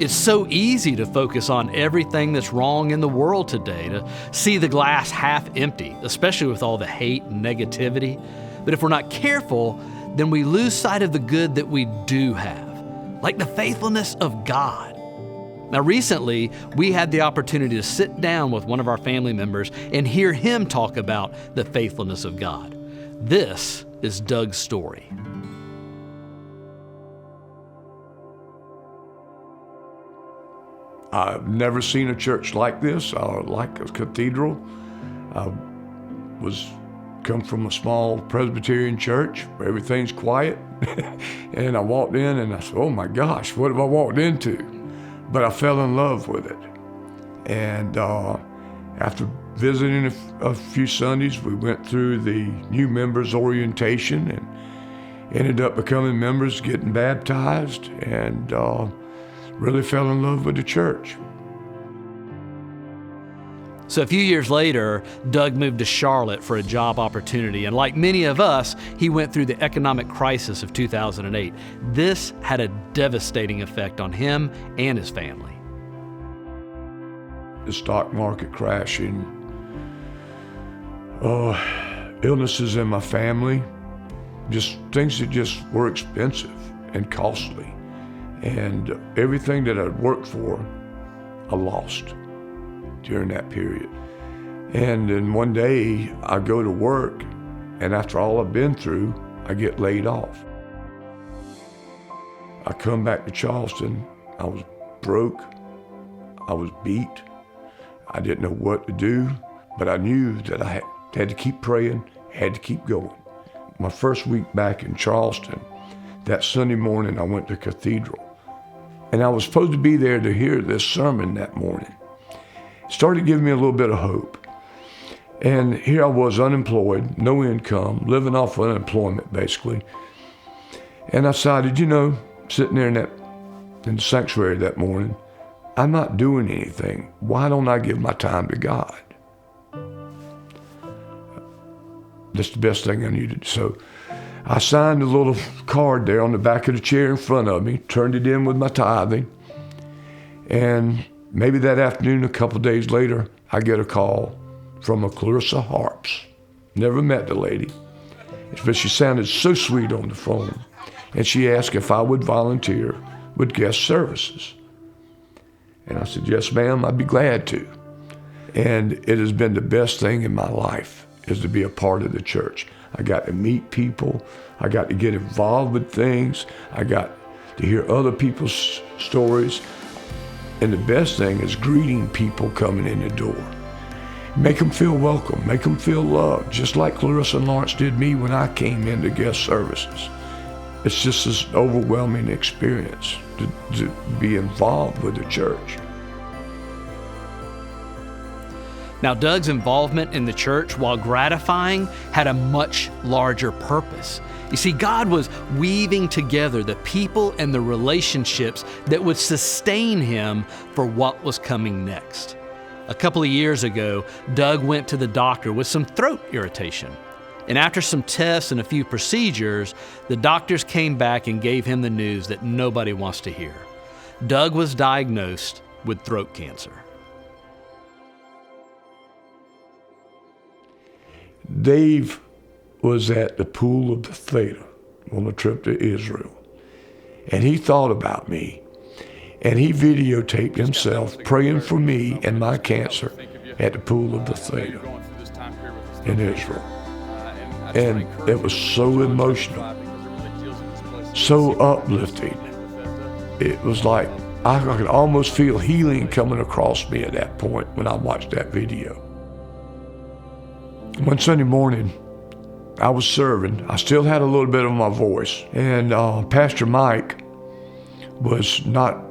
It's so easy to focus on everything that's wrong in the world today, to see the glass half empty, especially with all the hate and negativity. But if we're not careful, then we lose sight of the good that we do have, like the faithfulness of God. Now, recently, we had the opportunity to sit down with one of our family members and hear him talk about the faithfulness of God. This is Doug's story. I've never seen a church like this, like a cathedral. I come from a small Presbyterian church where everything's quiet. And I walked in and I said, oh my gosh, what have I walked into? But I fell in love with it. And after visiting a few Sundays, we went through the new members orientation and ended up becoming members, getting baptized, and really fell in love with the church. So a few years later, Doug moved to Charlotte for a job opportunity. And like many of us, he went through the economic crisis of 2008. This had a devastating effect on him and his family. The stock market crashing, illnesses in my family, just things that just were expensive and costly. And everything that I'd worked for, I lost during that period. And then one day I go to work, and after all I've been through, I get laid off. I come back to Charleston. I was broke. I was beat. I didn't know what to do, but I knew that I had to keep praying, had to keep going. My first week back in Charleston, that Sunday morning I went to Cathedral. And I was supposed to be there to hear this sermon that morning. It started giving me a little bit of hope. And here I was, unemployed, no income, living off of unemployment basically. And I decided, sitting there in the sanctuary that morning, I'm not doing anything. Why don't I give my time to God? That's the best thing I needed. So I signed a little card there on the back of the chair in front of me, turned it in with my tithing. And maybe that afternoon, a couple of days later, I get a call from a Clarissa Harps. Never met the lady, but she sounded so sweet on the phone. And she asked if I would volunteer with guest services. And I said, yes, ma'am, I'd be glad to. And it has been the best thing in my life, is to be a part of the church. I got to meet people. I got to get involved with things. I got to hear other people's stories. And the best thing is greeting people coming in the door. Make them feel welcome, make them feel loved, just like Clarissa and Lawrence did me when I came into guest services. It's just this overwhelming experience to be involved with the church. Now, Doug's involvement in the church, while gratifying, had a much larger purpose. You see, God was weaving together the people and the relationships that would sustain him for what was coming next. A couple of years ago, Doug went to the doctor with some throat irritation. And after some tests and a few procedures, the doctors came back and gave him the news that nobody wants to hear. Doug was diagnosed with throat cancer. Dave was at the pool of Bethesda on a trip to Israel. And he thought about me. And he videotaped himself praying for me and my cancer at the pool of Bethesda in Israel. And it was so emotional, so uplifting. It was like I could almost feel healing coming across me at that point when I watched that video. One Sunday morning, I was serving. I still had a little bit of my voice. And Pastor Mike was not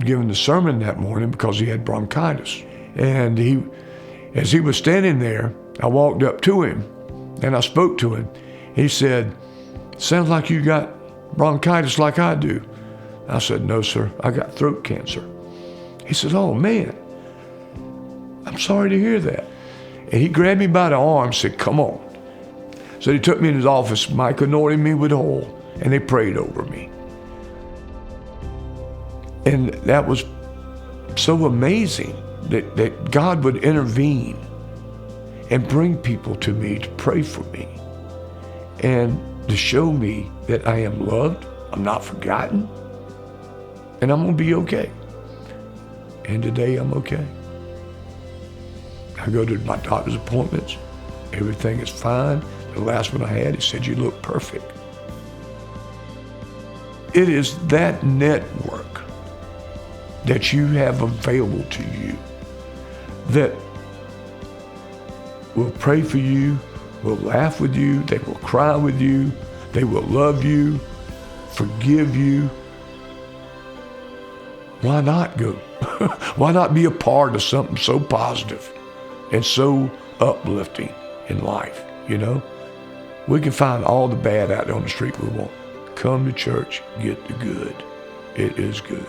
giving the sermon that morning because he had bronchitis. And as he was standing there, I walked up to him and I spoke to him. He said, sounds like you got bronchitis like I do. I said, no, sir, I got throat cancer. He said, oh, man, I'm sorry to hear that. And he grabbed me by the arm and said, come on. So he took me in his office. Mike anointed me with oil, and they prayed over me. And that was so amazing that God would intervene and bring people to me to pray for me and to show me that I am loved, I'm not forgotten, and I'm going to be okay. And today I'm okay. I go to my doctor's appointments. Everything is fine. The last one I had, he said, "You look perfect." It is that network that you have available to you that will pray for you, will laugh with you, they will cry with you, they will love you, forgive you. Why not go? Why not be a part of something so positive and so uplifting in life, you know? We can find all the bad out there on the street we want. Come to church, get the good. It is good.